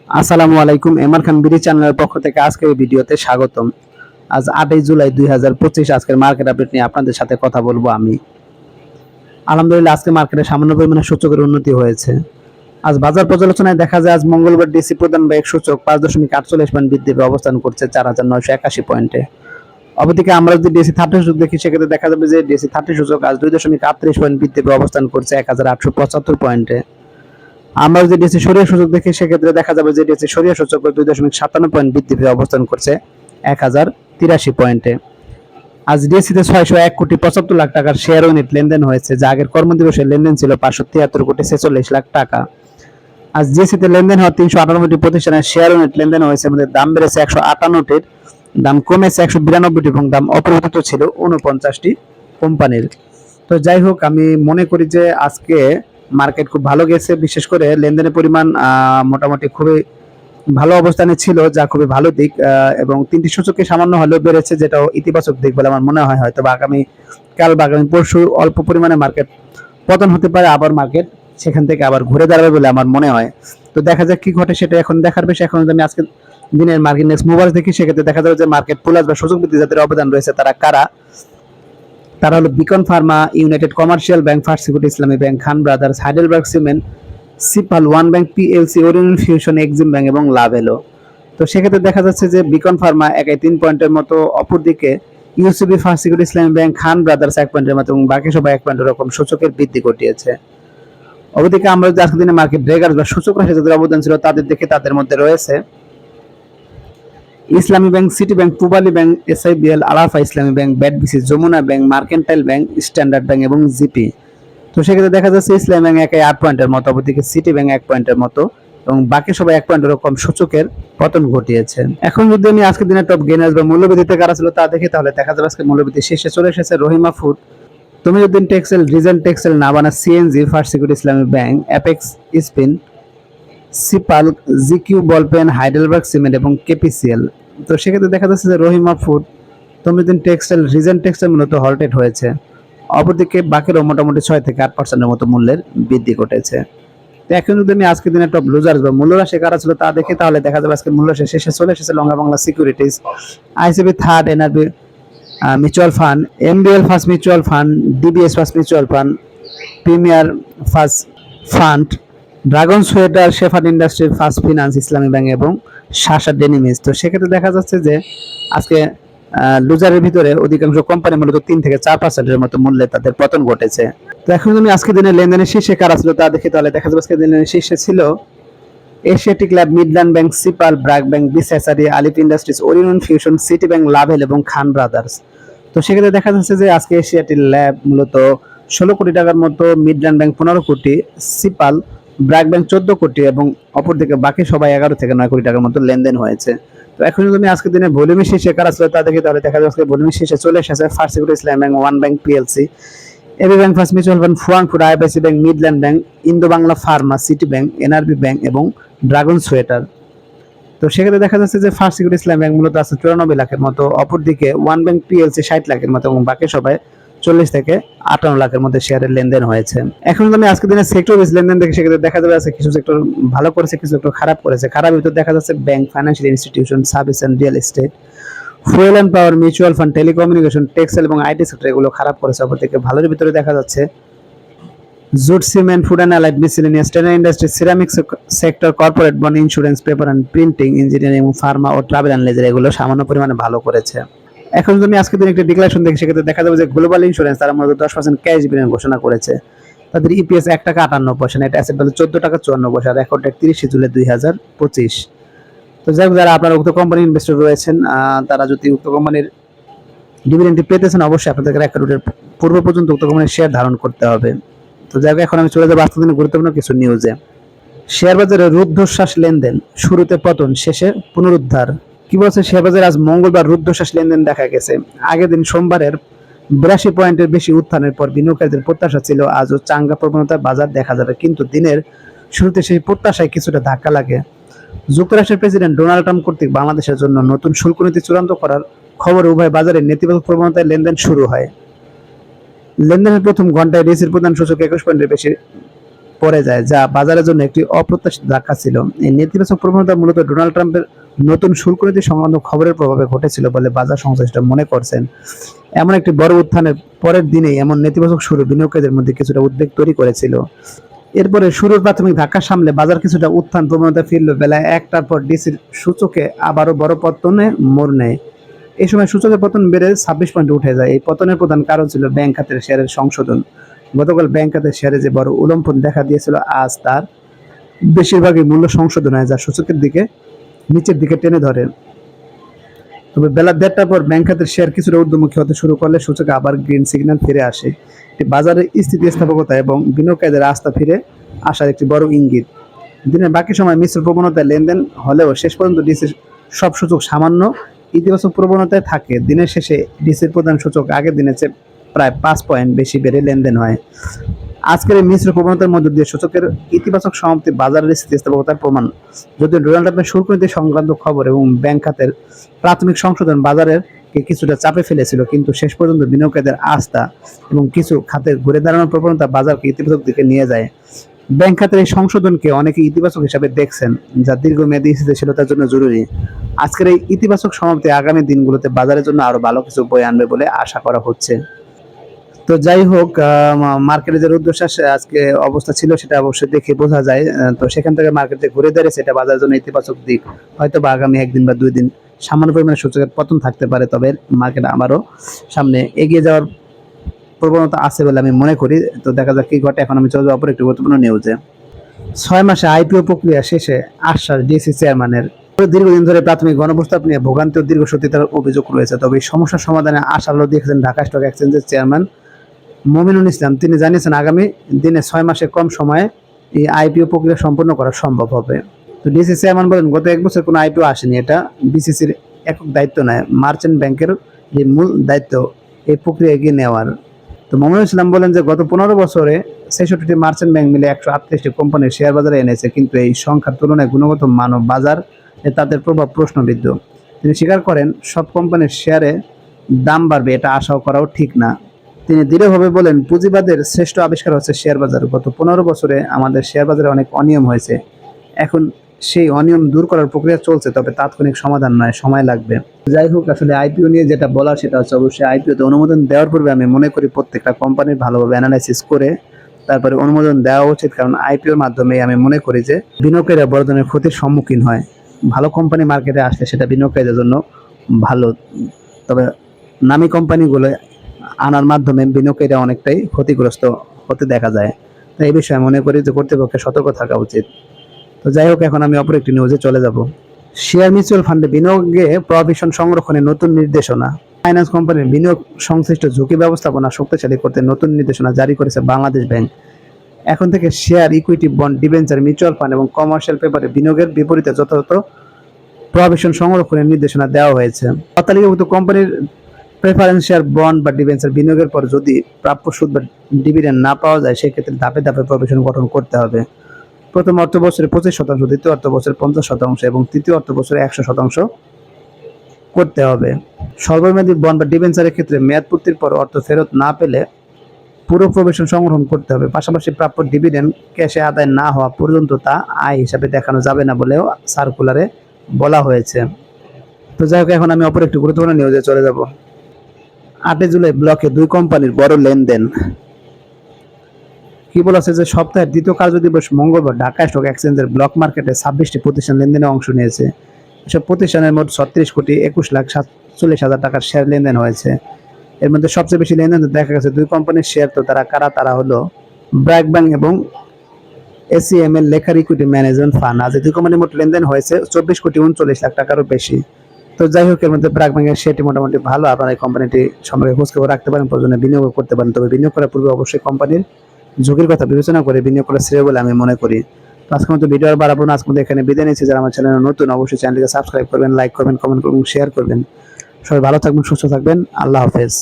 আসসালামু আলাইকুম। এমআর খান বিডি চ্যানেলের পক্ষ থেকে আজকের এই ভিডিওতে স্বাগতম। আজ 8ই জুলাই 2025 আজকের মার্কেট আপডেট নিয়ে আপনাদের সাথে কথা বলবো আমি। আলহামদুলিল্লাহ আজকে মার্কেটে সামান্য পরিমাণে সূচকের উন্নতি হয়েছে। আজ বাজার পর্যালোচনায় দেখা যায় আজ মঙ্গলবার ডিসি প্রধান ব্যাংক সূচক 5.48 পয়েন্ট বৃদ্ধি পেয়ে অবস্থান করছে 4,981 পয়েন্টে। অপরদিকে আমরা যদি ডিসি 30 সূচক দেখি সেক্ষেত্রে দেখা যাবে যে ডিসি 30 সূচক আজ 2.38 পয়েন্ট বৃদ্ধি পেয়ে অবস্থান করছে 1,875 পয়েন্টে। আমরা যদি ডিএসসি সরিয়া সূচক দেখি সেক্ষেত্রে দেখা যাবে যে ডিএসসি সরিয়া সূচক 2.57 পয়েন্ট বৃদ্ধি পেয়ে অবস্থান করছে 1,083 পয়েন্টে। আজ ডিএসসিতে 601 কোটি 75 লাখ টাকার শেয়ার ইউনিট লেনদেন হয়েছে, যা আগের কর্মদিবসের লেনদেন ছিল 573 কোটি 46 লাখ টাকা। আজ ডিএসসিতে লেনদেন হওয়া 398টি প্রতিষ্ঠানের শেয়ার ইউনিট লেনদেন হয়েছে, আমাদের দাম বেড়েছে 158টির, দাম কমেছে 192টি এবং দাম অপরিবর্তিত ছিল 49টি কোম্পানির। তো যাই হোক, আমি মনে করি যে আজকে মার্কেট খুব ভালো গেছে, বিশেষ করে লেনদেনের পরিমাণ মোটামুটি খুবই ভালো অবস্থানে ছিল, যা খুবই ভালো দিক। এবং তিনটি সূচকে সামান্য হলেও বেড়েছে, যেটাও ইতিবাচক দিক বলে আমার মনে হয়। হয়তো বা আগামী কাল বা আগামী পরশু অল্প পরিমাণে মার্কেট পতন হতে পারে, আবার মার্কেট সেখান থেকে আবার ঘুরে দাঁড়াবে বলে আমার মনে হয়। তো দেখা যাক কি ঘটে, সেটা এখন দেখার বিষয়। এখন যদি আমি আজকে দিনের মার্কেট নেক্সট মুভার দেখি সেক্ষেত্রে দেখা যাবে যে মার্কেট প্লাস বা সুযোগ বৃদ্ধি যাদের অবদান রয়েছে তারা কারা। তারা হলো Beacon Pharma, United Commercial Bank, First security Islami Bank, Khan Brothers, Heidelberg Cement, সিপাল, One bank PLC, Oriental Fusion, Exim Bank এবং লাভেলো। তো সেক্ষেত্রে দেখা যাচ্ছে যে বিকন ফার্মা একাই 3 পয়েন্টের মতো, অপরদিকে UCB, first security Islami Bank, Khan brothers 1 পয়েন্টের মতো এবং বাকি সবাই 1 পয়েন্টের রকম সূচকের বৃদ্ধি ঘটিয়েছে। অপরদিকে আমরা যদি আজকের দিনে মার্কেট ব্রেকার বা সূচক রাশি যাদের অবদান ছিল তাদের দেখে, তাদের মধ্যে রয়েছে Islami Bank, City Bank, Pubali Bank, SIBL, আলাফা ইসলামী ব্যাংক, ব্যাডবিসি, Jamuna Bank, Mercantile Bank, Standard Bank এবং জিপি। তো সেক্ষেত্রে দেখা যাচ্ছে ইসলামী ব্যাংক একাই 8 পয়েন্টের মতো, অপরদিকে সিটি ব্যাংক 1 পয়েন্টের মতো এবং বাকি সবাই 1 পয়েন্টের রকম সূচকের পতন ঘটিয়েছে। এখন যদি আমি আজকের দিনে টপ গেইনার্স বা মূল্যবৃদ্ধিতে কারা ছিল তা দেখি, তাহলে দেখা যাবে আজকে মূল্যবৃদ্ধি শীর্ষে চলে এসেছে Rahima Food, Tamijuddin Textile, Regent Textile, নাবানা, CNG, First security Islami Bank, Apex Spin, সিপাল, জিকিউ বলপেন, হাইডেলবার্গ সিমেন্ট এবং কেপিসিএল। তো সেক্ষেত্রে দেখা যাচ্ছে যে Rahima Food, Tamijuddin Textile, Regent Textile মূলত হল্টেড হয়েছে। অপরদিকে বাকিরও মোটামুটি 6 থেকে 8% মতো মূল্যের বৃদ্ধি ঘটেছে। তো এখন যদি আমি আজকের দিনে টপ লুজার্স বা মূল্যরাশি কারা ছিল তা দেখি, তাহলে দেখা যাবে আজকে মূল্যরাশি শেষে চলে এসেছে Lanka Bangla Securities, ICB Third, NRB Mutual Fund, MBL First mutual Fund, DBS First mutual Fund, Premier First Fund, Dragon Sweater, Shepherd Industry, First Finance, Islami Bank এবং শাসা ডেনিমিস। তো সেক্ষেত্রে দেখা যাচ্ছে যে আজকে লুজারের ভিতরে অধিকাংশ কোম্পানি মূলত 3 থেকে 4%-এর মতো মূল্যে তাদের পতন ঘটেছে। তো এখন যদি আজকে দিনে লেনদেনের শীর্ষে কারা ছিল তা দেখি, তাহলে দেখা যাবে আজকে দিনের শীর্ষে ছিল এশিয়াটিক ল্যাব, মিডল্যান্ড ব্যাংক, সিপাল, BRAC Bank, BCSRE, Alif Industries, Orion Fusion, City Bank, Lovello এবং খান ব্রাদার্স। তো সেক্ষেত্রে দেখা যাচ্ছে যে আজকে এশিয়াটিক ল্যাব মূলত 16 কোটি টাকার মতো, মিডল্যান্ড ব্যাংক 15 কোটি, সিপাল, ব্র্যাক ব্যাংক 14 কোটি এবং অপরদিকে বাকি সবাই 11 থেকে 9 কোটি টাকার মতো লেনদেন হয়েছে। তো এখন যদি আমি আজকে দিনে ভলিউমের শীর্ষে কারা ছিল তা দেখি, তাহলে দেখা যাচ্ছে ভলিউমের শীর্ষে চলে এসেছে first security Islami bank, one bank PLC, AB bank, first mutual fund, Fuwang food, IFIC bank, Midland bank, Indo Bangla pharma, City bank, NRB bank এবং ড্রাগন সোয়েটার। তো সেক্ষেত্রে দেখা যাচ্ছে যে ফার্স্ট সিকিউরিটি ইসলামী ব্যাংক মূলত আছে 94 লাখের মতো, অপরদিকে ওয়ান ব্যাংক পিএলসি 60 লাখের মতো এবং বাকি সবাই 40 থেকে 58 লাখের মধ্যে শেয়ারের লেনদেন হয়েছে। এখন যদি আমি আজকের দিনে সেক্টর বেস লেনদেন দেখি, সেক্ষেত্রে দেখা যাবে আছে কিছু সেক্টর ভালো করেছে, কিছু সেক্টর খারাপ করেছে। খারাপ ভিতর দেখা যাচ্ছে bank, financial institution, service and real estate, fuel and power, mutual fund, telecommunication, textile এবং আইটি সেক্টর, এগুলো খারাপ করেছে। অপরদিকে ভালোর ভিতরে দেখা যাচ্ছে jute, cement, food and allied, miscellaneous, textile industry, ceramic sector, corporate bond, insurance, paper and printing, engineering, pharma ও ট্রাভেল অ্যান্ড লেজার, এগুলো সামান্য পরিমাণে ভালো করেছে। এখন যদি আমি আজকের দিন একটা ডিক্লারেশন দেখি, সেক্ষেত্রে দেখা যাবে যে গ্লোবাল ইন্স্যুরেন্স তারা মূলত 10% ক্যাশ ডিভিডেন্ড ঘোষণা করেছে। তাদের ইপিএস 1 টাকা 58 পয়সা, নেট অ্যাসেট ভ্যালু 14 টাকা 54 পয়সা, রেকর্ড ডেট 30 জুলাই 2025। তো যাই হোক, যারা আপনারা উক্ত কোম্পানির ইনভেস্টর রয়েছেন, তারা যদি উক্ত কোম্পানির ডিভিডেন্ড পেতেছেন, অবশ্যই আপনাদের অ্যাকাউন্টের পূর্ব পর্যন্ত উক্ত কোম্পানির শেয়ার ধারণ করতে হবে। তো যাই হোক, এখন আমি চলে যাবো আজকের দিনে গুরুত্বপূর্ণ কিছু নিউজে। শেয়ার বাজারে রুদ্ধশ্বাস লেনদেন, শুরুতে পতন, শেষে পুনরুদ্ধার। কি বলছে শেয়ার বাজারে? আজ মঙ্গলবার রুদ্ধশ্বাস লেনদেন দেখা গেছে। আগের দিন সোমবারের 82 পয়েন্টের বেশি উত্থানের পর বিনিয়োগকারীদের প্রত্যাশা ছিল আজও চাঙ্গা প্রবণতার বাজার দেখা যাবে, কিন্তু দিনের শুরুতে সেই প্রত্যাশায় কিছুটা ধাক্কা লাগে। যুক্তরাষ্ট্রের প্রেসিডেন্ট ডোনাল্ড ট্রাম্প কর্তৃক বাংলাদেশের জন্য নতুন শুল্ক নীতি চূড়ান্ত করার খবরে উভয় বাজারে নেতিবাচক প্রবণতায় লেনদেন শুরু হয়। লেনদেনের প্রথম ঘন্টায় ডিএসইর প্রধান সূচক 21 পয়েন্টের বেশি পড়ে যায়, যা বাজারের জন্য একটি অপ্রত্যাশিত ধাক্কা ছিল। এই নেতিবাচক প্রবণতা মূলত ডোনাল্ড ট্রাম্পের নতুন শুল্ক নীতি সংক্রান্ত খবরের প্রভাবে ঘটেছিল বলে বাজার সংশ্লিষ্ট মনে করছেন। এমন একটি বড় উত্থানের পরের দিনেই এমন নেতিবাচক শুরু বিনিয়োগকারীদের মধ্যে কিছুটা উদ্বেগ তৈরি করেছিল। এরপরে শুরুর প্রাথমিক ধাক্কা সামলে বাজার কিছুটা উত্থান প্রবণতা ফিরল। বেলা 1টার পর ডিসির সূচকে আবারও বড় পতনে মোড় নেয়। এই সময় সূচকের পতন বেড়ে 26 পয়েন্ট উঠে যায়। এই পতনের প্রধান কারণ ছিল ব্যাংক খাতের শেয়ারের সংশোধন। গতকাল ব্যাংক খাতের শেয়ারে যে বড় উল্লম্ফন দেখা দিয়েছিল, আজ তার বেশিরভাগই মূল্য সংশোধন হয়, যা সূচকের দিকে নিচের দিকে টেনে ধরে। তবে বেলা 1:30টার পর ব্যাংক খাতের শেয়ার কিছুটা ঊর্ধ্বমুখী হতে শুরু করলে সূচকে আবার গ্রিন সিগন্যাল ফিরে আসে। এটি বাজারের স্থিতিস্থাপকতা এবং বিনিয়োগকারীদের আস্থা ফিরে আসার একটি বড় ইঙ্গিত। দিনের বাকি সময় মিশ্র প্রবণতায় লেনদেন হলেও শেষ পর্যন্ত ডিসির সব সূচক সামান্য ইতিবাচক প্রবণতায় থাকে। দিনের শেষে ডিসির প্রধান সূচক আগের দিনের চেয়ে প্রায় 5 পয়েন্ট বেশি বেড়ে লেনদেন হয়। আজকের এই মিশ্র প্রবণতার মধ্য দিয়ে সূচকের ইতিবাচক সমাপ্তি বাজারের স্থিতিস্থাপকতার প্রমাণ। যদিও ডোনাল্ড ট্রাম্পের শুল্ক নীতি সংক্রান্ত খবর এবং ব্যাংক খাতের প্রাথমিক সংশোধন বাজারের কিছুটা চাপে ফেলেছিল, কিন্তু শেষ পর্যন্ত বিনিয়োগকারীদের আস্থা এবং কিছু খাতের ঘুরে দাঁড়ানোর প্রবণতা বাজারকে ইতিবাচক দিকে নিয়ে যায়। ব্যাংক খাতের এই সংশোধনকে অনেকে ইতিবাচক হিসাবে দেখছেন, যা দীর্ঘমেয়াদী স্থিতিশীলতার জন্য জরুরি। আজকের এই ইতিবাচক সমাপ্তি আগামী দিনগুলোতে বাজারের জন্য আরো ভালো কিছু বয়ে আনবে বলে আশা করা হচ্ছে। তো যাই হোক, মার্কেটে যে রুদ্ধশ্বাস আজকে অবস্থা ছিল সেটা অবশ্যই দেখে বোঝা যায়। তো সেখান থেকে মার্কেট যে ঘুরে দাঁড়িয়েছে, এটা বাজারের জন্য ইতিবাচক দিক। হয়তো বা আগামী 1 দিন বা 2 দিন সামান্য পরিমাণে সূচকের পতন থাকতে পারে, তবে মার্কেট আবারও সামনে এগিয়ে যাওয়ার প্রবণতা আছে বলে আমি মনে করি। তো দেখা যাক কি ঘটে। এখন আমি চলে যাবো অপর একটি গুরুত্বপূর্ণ নিউজে। 6 মাসে আইপিও প্রক্রিয়া শেষে আশ্বাস ডিসি চেয়ারম্যানের। দীর্ঘদিন ধরে প্রাথমিক গণপ্রস্তাব নিয়ে ভোগান্তি ও দীর্ঘসূত্রিতার অভিযোগ রয়েছে, তবে এই সমস্যার সমাধানে আশার আলো দেখেছেন ঢাকা স্টক এক্সচেঞ্জের চেয়ারম্যান মমিনুল ইসলাম। তিনি জানিয়েছেন আগামী দিনে 6 মাসে কম সময়ে এই আইপিও প্রক্রিয়া সম্পন্ন করা সম্ভব হবে। তো ডিসি চেয়ারম্যান বলেন, গত 1 বছর কোনো আইপিও আসেনি, এটা বিসিসির একক দায়িত্ব নয়, মার্চেন্ট ব্যাংকের যে মূল দায়িত্ব এই প্রক্রিয়া এগিয়ে নেওয়ার। তো মমিনুল ইসলাম বলেন যে গত 15 বছরে 66টি মার্চেন্ট ব্যাংক মিলে 138টি কোম্পানির শেয়ার বাজারে এনেছে, কিন্তু এই সংখ্যার তুলনায় গুণগত মান ও বাজার তাদের প্রভাব প্রশ্নবিদ্ধ। তিনি স্বীকার করেন, সব কোম্পানির শেয়ারে দাম বাড়বে এটা আশাও করাও ঠিক না। তিনি দৃঢ়ভাবে বলেন, পুঁজিবাদের শ্রেষ্ঠ আবিষ্কার হচ্ছে শেয়ার বাজার। গত 15 বছরে আমাদের শেয়ার বাজারে অনেক অনিয়ম হয়েছে, এখন সেই অনিয়ম দূর করার প্রক্রিয়া চলছে, তবে তাৎক্ষণিক সমাধান নয়, সময় লাগবে। যাই হোক, আসলে আইপিও নিয়ে যেটা বলার সেটা হচ্ছে, অবশ্যই আইপিওতে অনুমোদন দেওয়ার পূর্বে আমি মনে করি প্রত্যেকটা কোম্পানির ভালোভাবে অ্যানালাইসিস করে তারপরে অনুমোদন দেওয়া উচিত। কারণ আইপিওর মাধ্যমে আমি মনে করি যে বিনিয়োগকারীরা বড় ধরনের ক্ষতির সম্মুখীন হয়। ভালো কোম্পানি মার্কেটে আসলে সেটা বিনিয়োগকারীদের জন্য ভালো, তবে নামী কোম্পানিগুলো আনার মাধ্যমে বিনিয়োগকারীরা অনেকটাই ক্ষতিগ্রস্ত হতে দেখা যায়। তো এই বিষয়ে মনে করি যে কর্তৃপক্ষের সতর্ক থাকা উচিত। তো যাই হোক, এখন আমি অপর একটি নিউজে চলে যাব। শেয়ার মিউচুয়াল ফান্ডে বিনিয়োগে প্রভিশন সংরক্ষণে নতুন নির্দেশনা। ফাইন্যান্স কোম্পানির বিনিয়োগ সংশ্লিষ্ট ঝুঁকি ব্যবস্থাপনা শক্তিশালী করতে নতুন নির্দেশনা জারি করেছে বাংলাদেশ ব্যাংক। এখন থেকে share, equity, bond, debenture, mutual fund এবং কমার্শিয়াল পেপারে বিনিয়োগের বিপরীতে যথাযথ প্রভিশন সংরক্ষণের নির্দেশনা দেওয়া হয়েছে। তালিকাভুক্ত কোম্পানির প্রেফারেন্স শেয়ার, বন্ড বা ডিবেঞ্চার বিনিয়োগের পর যদি প্রাপ্য সুদ বা ডিভিডেন্ড না পাওয়া যায়, সেক্ষেত্রে ধাপে ধাপে প্রভিশন গঠন করতে হবে। প্রথম অর্থ বছরে 25%, দ্বিতীয় অর্থ বছরে 50% এবং তৃতীয় অর্থ বছরে 100% করতে হবে। স্বল্পমেয়াদী বন্ড বা ডিবেঞ্চারের ক্ষেত্রে মেয়াদ পূর্তির পর অর্থ ফেরত না পেলে পুরো প্রভিশন সংগ্রহণ করতে হবে। পাশাপাশি প্রাপ্য ডিভিডেন্ড ক্যাশে আদায় না হওয়া পর্যন্ত তা আয় হিসাবে দেখানো যাবে না বলেও সার্কুলারে বলা হয়েছে। তো যাই হোক, এখন আমি অপর একটি গুরুত্বপূর্ণ নিউজে চলে যাব। 8 জুলাই ব্লকে 2 কোম্পানির বড় লেনদেন। কি বলেছে যে সপ্তাহের দ্বিতীয় কার্যদিবস মঙ্গলবার ঢাকা স্টক এক্সচেঞ্জের ব্লক মার্কেটে 26টি প্রতিষ্ঠান লেনদেনে অংশ নিয়েছে। এসব প্রতিষ্ঠানের মোট 36,21,47,000 টাকার শেয়ার লেনদেন হয়েছে। এর মধ্যে সবচেয়ে বেশি লেনদেন দেখা গেছে 2 কোম্পানির শেয়ার। তো তারা হলো ব্র্যাক ব্যাংক এবং এসিএমএল লেখার ইকুইটি ম্যানেজমেন্ট ফান্ড। আজ 2 কোম্পানির মোট লেনদেন হয়েছে 24,39,00,000 টাকারও বেশি। তো যাই হোক, এর মধ্যে ব্র্যাক ব্যাংকের শেয়ারটি মোটামুটি ভালো। আপনারা এই কোম্পানিটি সম্পর্কে খোঁজখবর রাখতে পারেন, প্রয়োজনে বিনিয়োগ করতে পারেন। তবে বিনিয়োগ করার পূর্বে অবশ্যই কোম্পানির ঝুঁকির কথা বিবেচনা করে বিনিয়োগ করা শ্রেয় বলে আমি মনে করি। তো আজকের মতো ভিডিও আর বাড়াবো না, আজকের মতো এখানে বিদায় নিচ্ছি। যারা আমার চ্যানেলে নতুন, অবশ্যই চ্যানেলটিকে সাবস্ক্রাইব করবেন, লাইক করবেন, কমেন্ট করবেন, শেয়ার করবেন। সবাই ভালো থাকবেন, সুস্থ থাকবেন। আল্লাহ হাফেজ।